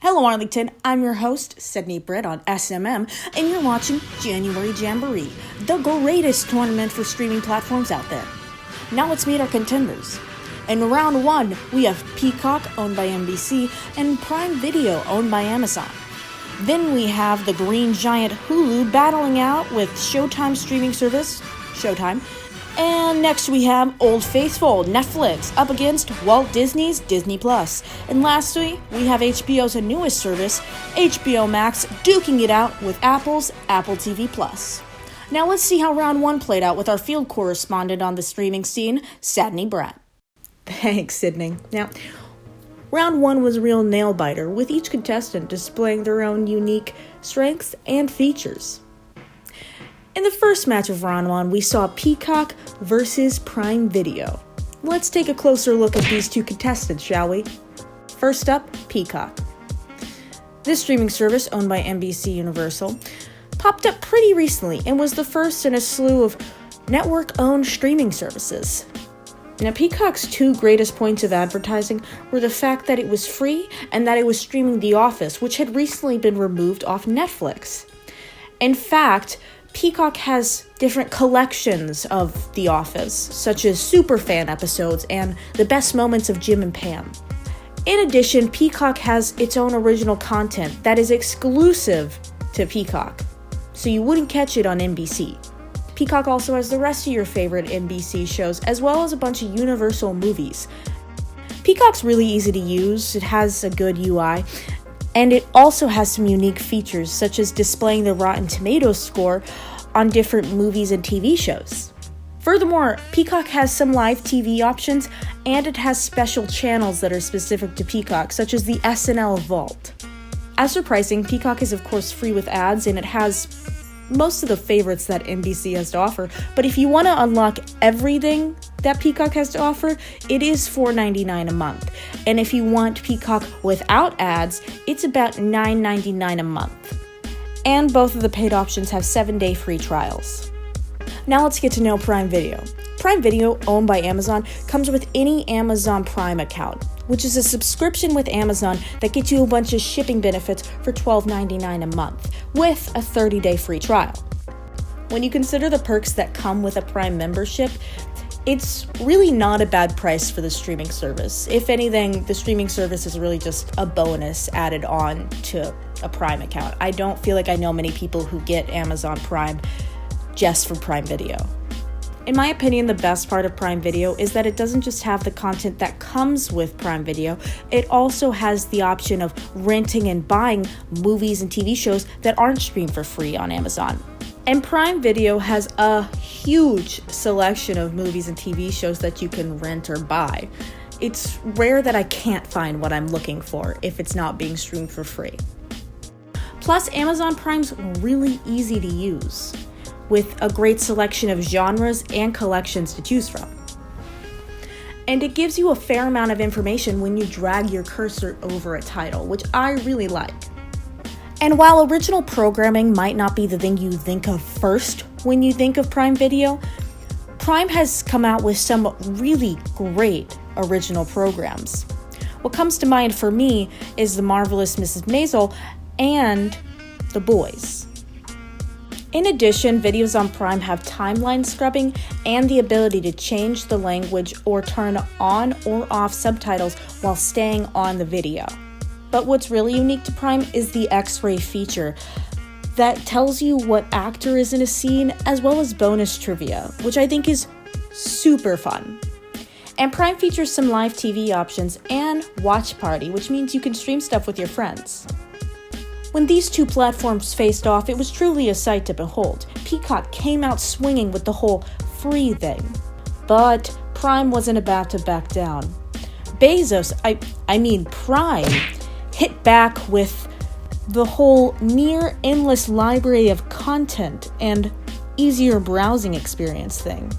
Hello Arlington, I'm your host, Sydney Britt on SMM, and you're watching January Jamboree, the greatest tournament for streaming platforms out there. Now let's meet our contenders. In round 1, we have Peacock, owned by NBC, and Prime Video, owned by Amazon. Then we have the green giant Hulu battling out with Showtime streaming service, Showtime. And next we have Old Faithful, Netflix, up against Walt Disney's Disney+. And lastly, we have HBO's newest service, HBO Max, duking it out with Apple's Apple TV+. Now let's see how round 1 played out with our field correspondent on the streaming scene, Sydney Britt. Thanks, Sydney. Now, round 1 was a real nail-biter, with each contestant displaying their own unique strengths and features. In the first match of round 1, we saw Peacock versus Prime Video. Let's take a closer look at these two contestants, shall we? First up, Peacock. This streaming service, owned by NBC Universal, popped up pretty recently and was the first in a slew of network-owned streaming services. Now, Peacock's two greatest points of advertising were the fact that it was free and that it was streaming The Office, which had recently been removed off Netflix. In fact, Peacock has different collections of The Office, such as superfan episodes and the best moments of Jim and Pam. In addition, Peacock has its own original content that is exclusive to Peacock, so you wouldn't catch it on NBC. Peacock also has the rest of your favorite NBC shows, as well as a bunch of Universal movies. Peacock's really easy to use, it has a good UI, and it also has some unique features, such as displaying the Rotten Tomatoes score on different movies and TV shows. Furthermore, Peacock has some live TV options, and it has special channels that are specific to Peacock, such as the SNL Vault. As for pricing, Peacock is of course free with ads, and it has most of the favorites that NBC has to offer, but if you want to unlock everything that Peacock has to offer, it is $4.99 a month. And if you want Peacock without ads, it's about $9.99 a month. And both of the paid options have 7-day free trials. Now let's get to know Prime Video. Prime Video, owned by Amazon, comes with any Amazon Prime account, which is a subscription with Amazon that gets you a bunch of shipping benefits for $12.99 a month, with a 30-day free trial. When you consider the perks that come with a Prime membership, it's really not a bad price for the streaming service. If anything, the streaming service is really just a bonus added on to a Prime account. I don't feel like I know many people who get Amazon Prime just for Prime Video. In my opinion, the best part of Prime Video is that it doesn't just have the content that comes with Prime Video, it also has the option of renting and buying movies and TV shows that aren't streamed for free on Amazon. And Prime Video has a huge selection of movies and TV shows that you can rent or buy. It's rare that I can't find what I'm looking for if it's not being streamed for free. Plus, Amazon Prime's really easy to use, with a great selection of genres and collections to choose from. And it gives you a fair amount of information when you drag your cursor over a title, which I really like. And while original programming might not be the thing you think of first when you think of Prime Video, Prime has come out with some really great original programs. What comes to mind for me is The Marvelous Mrs. Maisel and The Boys. In addition, videos on Prime have timeline scrubbing and the ability to change the language or turn on or off subtitles while staying on the video. But what's really unique to Prime is the X-ray feature that tells you what actor is in a scene, as well as bonus trivia, which I think is super fun. And Prime features some live TV options and Watch Party, which means you can stream stuff with your friends. When these two platforms faced off, it was truly a sight to behold. Peacock came out swinging with the whole free thing. But Prime wasn't about to back down. Prime, hit back with the whole near endless library of content and easier browsing experience thing.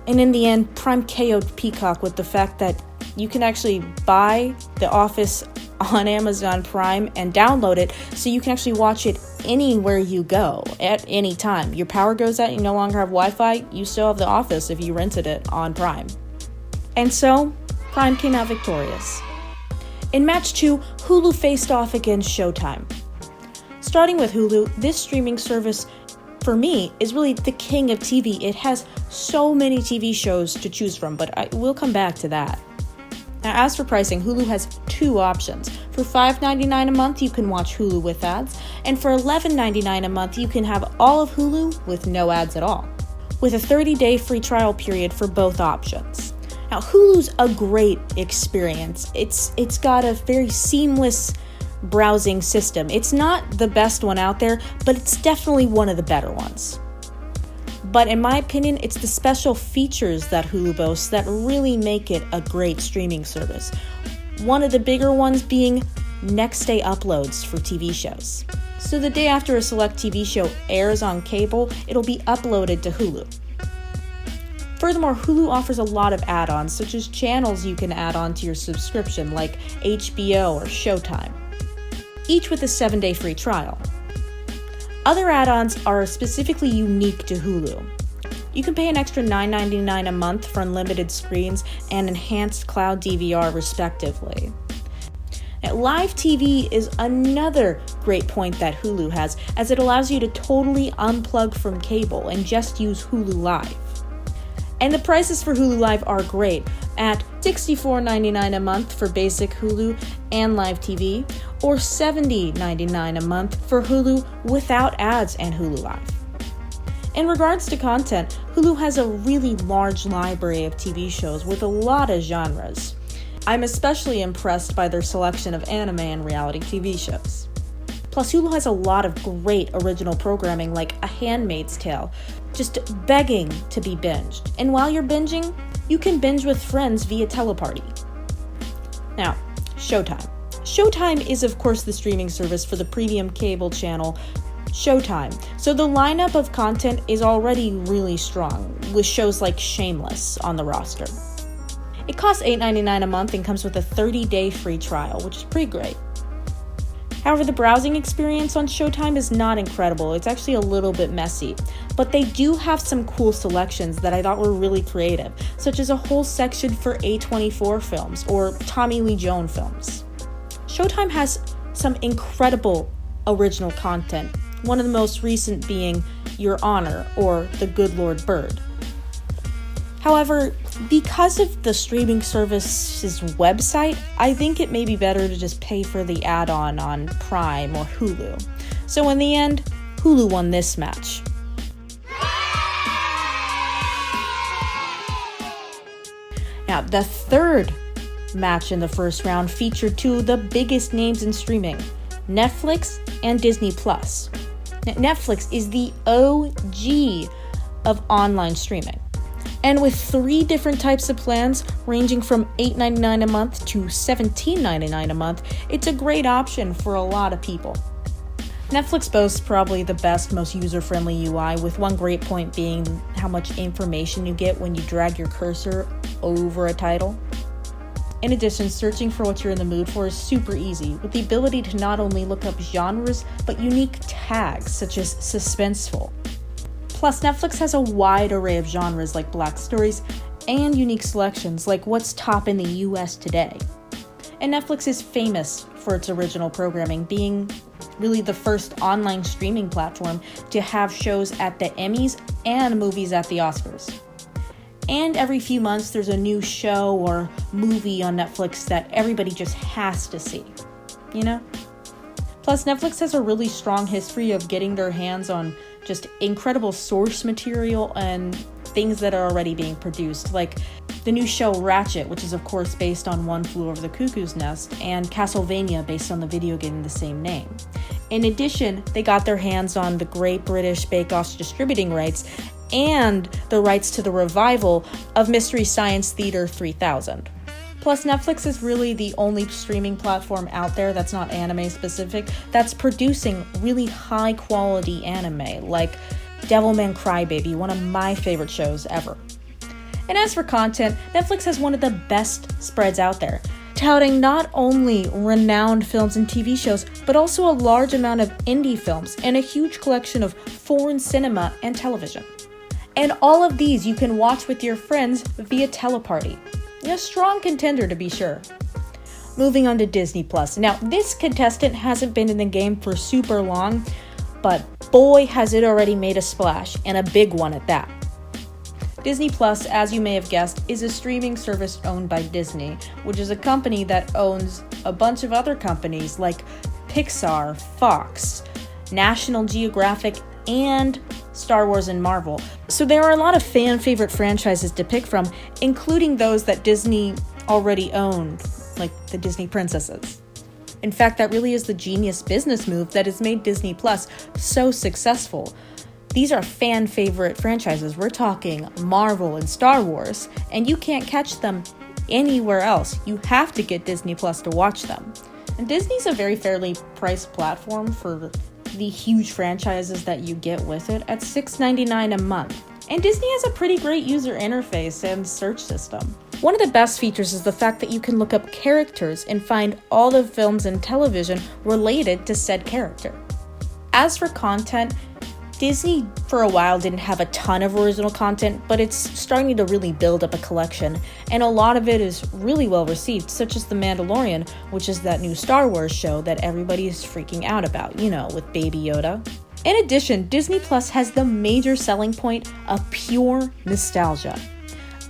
And in the end, Prime KO'd Peacock with the fact that you can actually buy The Office on Amazon Prime and download it so you can actually watch it anywhere you go at any time. Your power goes out, you no longer have Wi-Fi, you still have The Office if you rented it on Prime. And so, Prime came out victorious. In match 2, Hulu faced off against Showtime. Starting with Hulu, this streaming service, for me, is really the king of TV. It has so many TV shows to choose from, but I will come back to that. Now, as for pricing, Hulu has two options. For $5.99 a month, you can watch Hulu with ads, and for $11.99 a month, you can have all of Hulu with no ads at all, with a 30-day free trial period for both options. Now, Hulu's a great experience. It's got a very seamless browsing system. It's not the best one out there, but it's definitely one of the better ones. But in my opinion, it's the special features that Hulu boasts that really make it a great streaming service. One of the bigger ones being next day uploads for TV shows. So the day after a select TV show airs on cable, it'll be uploaded to Hulu. Furthermore, Hulu offers a lot of add-ons, such as channels you can add on to your subscription, like HBO or Showtime, each with a 7-day free trial. Other add-ons are specifically unique to Hulu. You can pay an extra $9.99 a month for unlimited screens and enhanced cloud DVR respectively. Now, live TV is another great point that Hulu has, as it allows you to totally unplug from cable and just use Hulu Live. And the prices for Hulu Live are great, at $64.99 a month for basic Hulu and live TV, or $70.99 a month for Hulu without ads and Hulu Live. In regards to content, Hulu has a really large library of TV shows with a lot of genres. I'm especially impressed by their selection of anime and reality TV shows. Plus, Hulu has a lot of great original programming like A Handmaid's Tale, just begging to be binged. And while you're binging, you can binge with friends via Teleparty. Now, Showtime. Showtime is, of course, the streaming service for the premium cable channel Showtime, so the lineup of content is already really strong, with shows like Shameless on the roster. It costs $8.99 a month and comes with a 30-day free trial, which is pretty great. However, the browsing experience on Showtime is not incredible. It's actually a little bit messy, but they do have some cool selections that I thought were really creative, such as a whole section for A24 films or Tommy Lee Jones films. Showtime has some incredible original content, one of the most recent being Your Honor or The Good Lord Bird. However, because of the streaming service's website, I think it may be better to just pay for the add-on on Prime or Hulu. So in the end, Hulu won this match. Now, the third match in the first round featured two of the biggest names in streaming, Netflix and Disney+. Netflix is the OG of online streaming. And with 3 different types of plans, ranging from $8.99 a month to $17.99 a month, it's a great option for a lot of people. Netflix boasts probably the best, most user-friendly UI, with one great point being how much information you get when you drag your cursor over a title. In addition, searching for what you're in the mood for is super easy, with the ability to not only look up genres, but unique tags such as suspenseful. Plus, Netflix has a wide array of genres like Black stories and unique selections like what's top in the US today. And Netflix is famous for its original programming, being really the first online streaming platform to have shows at the Emmys and movies at the Oscars. And every few months, there's a new show or movie on Netflix that everybody just has to see, you know? Plus, Netflix has a really strong history of getting their hands on just incredible source material and things that are already being produced, like the new show Ratchet, which is of course based on One Flew Over the Cuckoo's Nest, and Castlevania, based on the video game the same name. In addition, they got their hands on the Great British Bake Off's distributing rights and the rights to the revival of Mystery Science Theater 3000. Plus, Netflix is really the only streaming platform out there that's not anime specific that's producing really high quality anime, like Devilman Crybaby, one of my favorite shows ever. And as for content, Netflix has one of the best spreads out there, touting not only renowned films and TV shows, but also a large amount of indie films and a huge collection of foreign cinema and television. And all of these you can watch with your friends via Teleparty. A strong contender to be sure. Moving on to Disney Plus. Now, this contestant hasn't been in the game for super long, but boy has it already made a splash, and a big one at that. Disney Plus, as you may have guessed, is a streaming service owned by Disney, which is a company that owns a bunch of other companies like Pixar, Fox, National Geographic, and Star Wars and Marvel. So there are a lot of fan favorite franchises to pick from, including those that Disney already owned, like the Disney princesses. In fact, that really is the genius business move that has made Disney Plus so successful. These are fan favorite franchises. We're talking Marvel and Star Wars, and you can't catch them anywhere else. You have to get Disney Plus to watch them. And Disney's a very fairly priced platform for the huge franchises that you get with it at $6.99 a month. And Disney has a pretty great user interface and search system. One of the best features is the fact that you can look up characters and find all the films and television related to said character. As for content, Disney for a while didn't have a ton of original content, but it's starting to really build up a collection, and a lot of it is really well received, such as The Mandalorian, which is that new Star Wars show that everybody is freaking out about, with Baby Yoda. In addition, Disney Plus has the major selling point of pure nostalgia.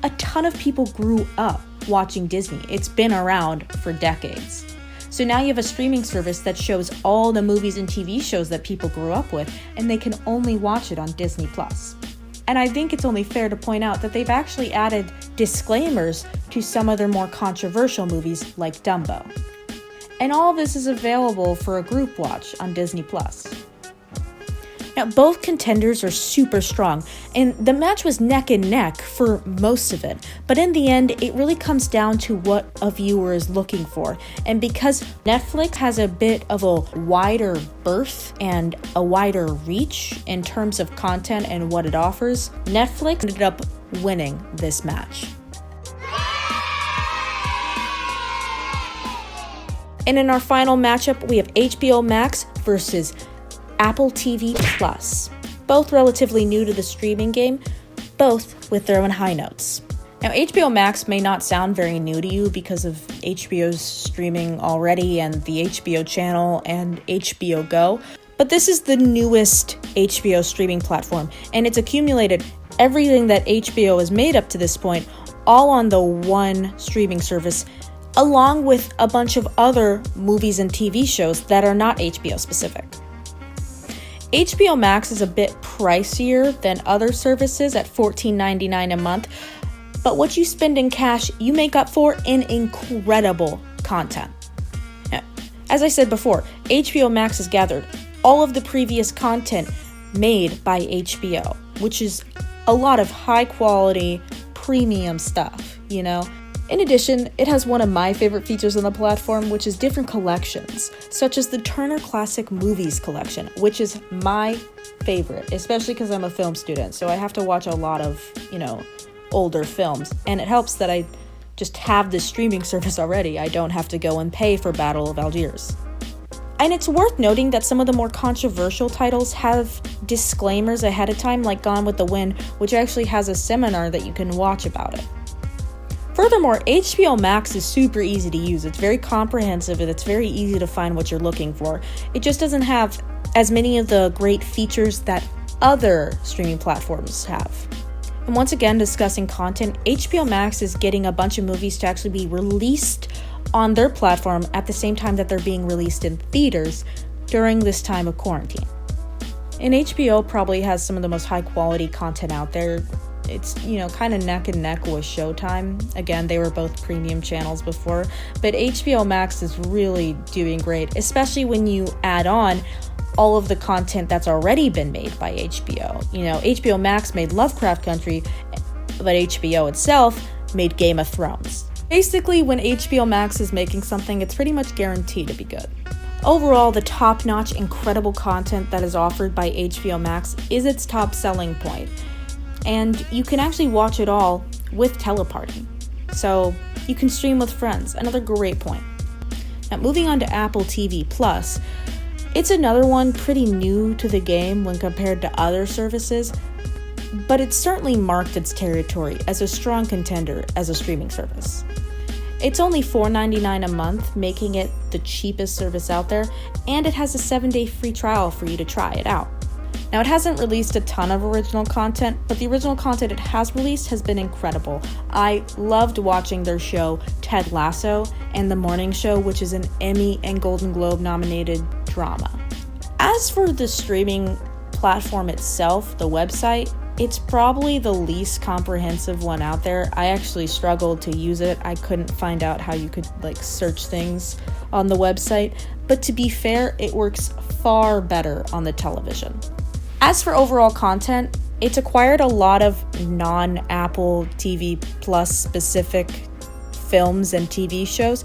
A ton of people grew up watching Disney. It's been around for decades. So now you have a streaming service that shows all the movies and TV shows that people grew up with, and they can only watch it on Disney Plus. And I think it's only fair to point out that they've actually added disclaimers to some of their more controversial movies like Dumbo. And all of this is available for a group watch on Disney Plus. Now, both contenders are super strong, and the match was neck and neck for most of it. But in the end, it really comes down to what a viewer is looking for. And because Netflix has a bit of a wider berth and a wider reach in terms of content and what it offers, Netflix ended up winning this match. And in our final matchup, we have HBO Max versus Apple TV Plus, both relatively new to the streaming game, both with their own high notes. Now, HBO Max may not sound very new to you because of HBO's streaming already and the HBO channel and HBO Go, but this is the newest HBO streaming platform, and it's accumulated everything that HBO has made up to this point, all on the one streaming service, along with a bunch of other movies and TV shows that are not HBO specific. HBO Max is a bit pricier than other services at $14.99 a month, but what you spend in cash, you make up for in incredible content. Now, as I said before, HBO Max has gathered all of the previous content made by HBO, which is a lot of high quality, premium stuff, In addition, it has one of my favorite features on the platform, which is different collections, such as the Turner Classic Movies collection, which is my favorite, especially because I'm a film student, so I have to watch a lot of, older films, and it helps that I just have this streaming service already. I don't have to go and pay for Battle of Algiers. And it's worth noting that some of the more controversial titles have disclaimers ahead of time, like Gone with the Wind, which actually has a seminar that you can watch about it. Furthermore, HBO Max is super easy to use. It's very comprehensive and it's very easy to find what you're looking for. It just doesn't have as many of the great features that other streaming platforms have. And once again, discussing content, HBO Max is getting a bunch of movies to actually be released on their platform at the same time that they're being released in theaters during this time of quarantine. And HBO probably has some of the most high quality content out there. It's, kind of neck and neck with Showtime. Again, they were both premium channels before, but HBO Max is really doing great, especially when you add on all of the content that's already been made by HBO. HBO Max made Lovecraft Country, but HBO itself made Game of Thrones. Basically, when HBO Max is making something, it's pretty much guaranteed to be good. Overall, the top-notch, incredible content that is offered by HBO Max is its top selling point. And you can actually watch it all with Teleparty. So you can stream with friends, another great point. Now moving on to Apple TV Plus, it's another one pretty new to the game when compared to other services, but it's certainly marked its territory as a strong contender as a streaming service. It's only $4.99 a month, making it the cheapest service out there, and it has a 7-day free trial for you to try it out. Now, it hasn't released a ton of original content, but the original content it has released has been incredible. I loved watching their show, Ted Lasso, and The Morning Show, which is an Emmy and Golden Globe nominated drama. As for the streaming platform itself, the website, it's probably the least comprehensive one out there. I actually struggled to use it. I couldn't find out how you could search things on the website, but to be fair, it works far better on the television. As for overall content, it's acquired a lot of non-Apple TV Plus specific films and TV shows,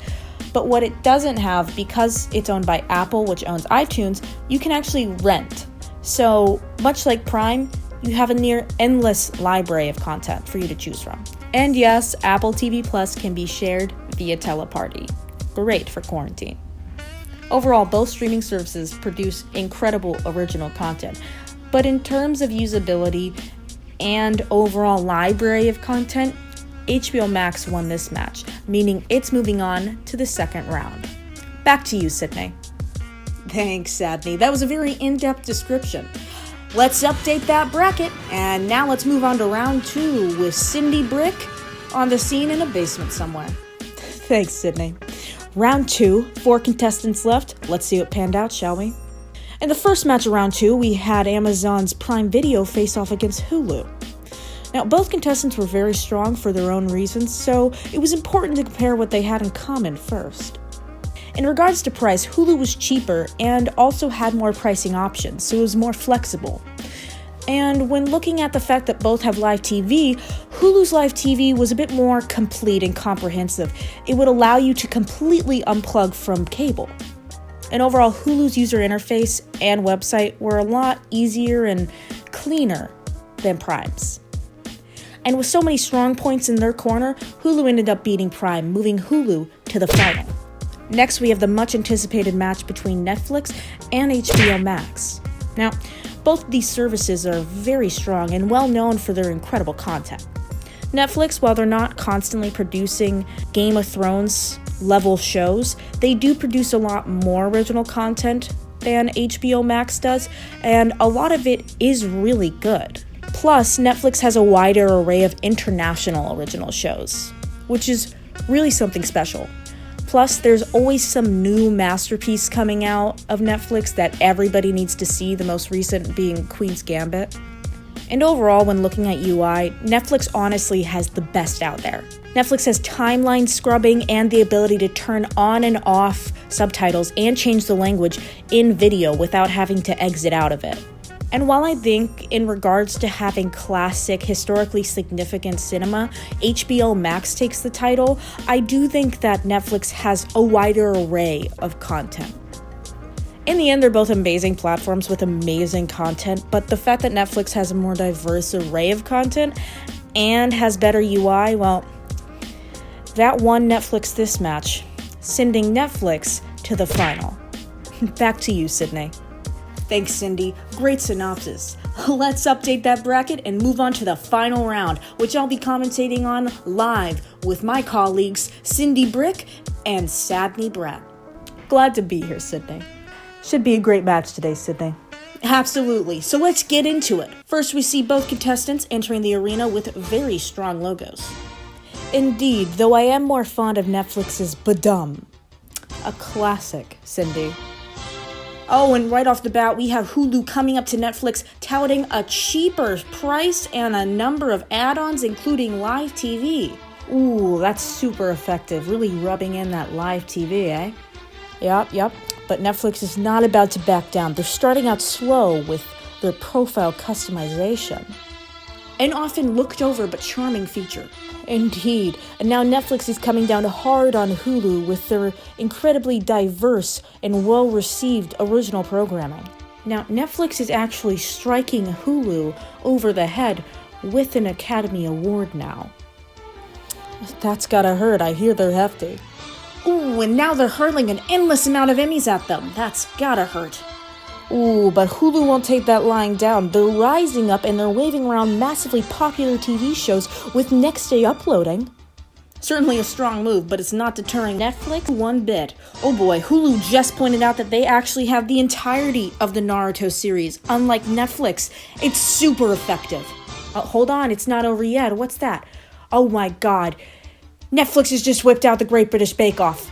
but what it doesn't have, because it's owned by Apple, which owns iTunes, you can actually rent. So much like Prime, you have a near endless library of content for you to choose from. And yes, Apple TV Plus can be shared via Teleparty. Great for quarantine. Overall, both streaming services produce incredible original content, but in terms of usability and overall library of content, HBO Max won this match, meaning it's moving on to the second round. Back to you, Sydney. Thanks, Sadney. That was a very in-depth description. Let's update that bracket, and now let's move on to round 2 with Cindy Brick on the scene in a basement somewhere. Thanks, Sydney. Round 2, 4 contestants left. Let's see what panned out, shall we? In the first match of round 2, we had Amazon's Prime Video face off against Hulu. Now, both contestants were very strong for their own reasons, so it was important to compare what they had in common first. In regards to price, Hulu was cheaper and also had more pricing options, so it was more flexible. And when looking at the fact that both have live TV, Hulu's live TV was a bit more complete and comprehensive. It would allow you to completely unplug from cable. And overall, Hulu's user interface and website were a lot easier and cleaner than Prime's. And with so many strong points in their corner, Hulu ended up beating Prime, moving Hulu to the final. Next, we have the much-anticipated match between Netflix and HBO Max. Now, both of these services are very strong and well known for their incredible content. Netflix, while they're not constantly producing Game of Thrones level shows, they do produce a lot more original content than HBO Max does, and a lot of it is really good. Plus, Netflix has a wider array of international original shows, which is really something special. Plus, there's always some new masterpiece coming out of Netflix that everybody needs to see, the most recent being Queen's Gambit. And overall, when looking at UI, Netflix honestly has the best out there. Netflix has timeline scrubbing and the ability to turn on and off subtitles and change the language in video without having to exit out of it. And while I think in regards to having classic, historically significant cinema, HBO Max takes the title, I do think that Netflix has a wider array of content. In the end, they're both amazing platforms with amazing content, but the fact that Netflix has a more diverse array of content and has better UI, well, that won Netflix this match, sending Netflix to the final. Back to you, Sydney. Thanks, Cindy. Great synopsis. Let's update that bracket and move on to the final round, which I'll be commentating on live with my colleagues Cindy Brick and Sadney Brett. Glad to be here, Sydney. Should be a great match today, Sydney. Absolutely. So let's get into it. First, we see both contestants entering the arena with very strong logos. Indeed, though I am more fond of Netflix's Badum. A classic, Cindy. Oh, and right off the bat, we have Hulu coming up to Netflix touting a cheaper price and a number of add-ons, including live TV. Ooh, that's super effective. Really rubbing in that live TV, eh? Yep. But Netflix is not about to back down. They're starting out slow with their profile customization. An often looked over but charming feature. Indeed. And now Netflix is coming down hard on Hulu with their incredibly diverse and well-received original programming. Now, Netflix is actually striking Hulu over the head with an Academy Award now. That's gotta hurt. I hear they're hefty. Ooh, and now they're hurling an endless amount of Emmys at them. That's gotta hurt. Ooh, but Hulu won't take that lying down. They're rising up and they're waving around massively popular TV shows with next day uploading. Certainly a strong move, but it's not deterring Netflix one bit. Oh boy, Hulu just pointed out that they actually have the entirety of the Naruto series. Unlike Netflix, it's super effective. Hold on, it's not over yet. What's that? Oh my god. Netflix has just whipped out the Great British Bake Off.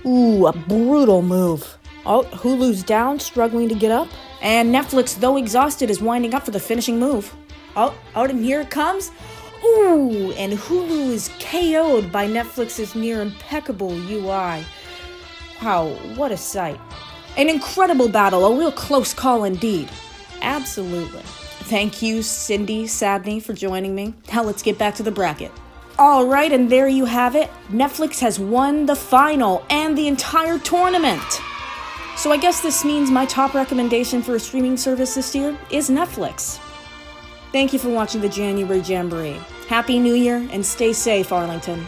Ooh, a brutal move. Oh, Hulu's down, struggling to get up. And Netflix, though exhausted, is winding up for the finishing move. Oh, and here it comes. Ooh, and Hulu is KO'd by Netflix's near impeccable UI. Wow, what a sight. An incredible battle, a real close call indeed. Absolutely. Thank you, Cindy Sadney, for joining me. Now let's get back to the bracket. Alright, and there you have it. Netflix has won the final and the entire tournament. So I guess this means my top recommendation for a streaming service this year is Netflix. Thank you for watching the January Jamboree. Happy New Year and stay safe, Arlington.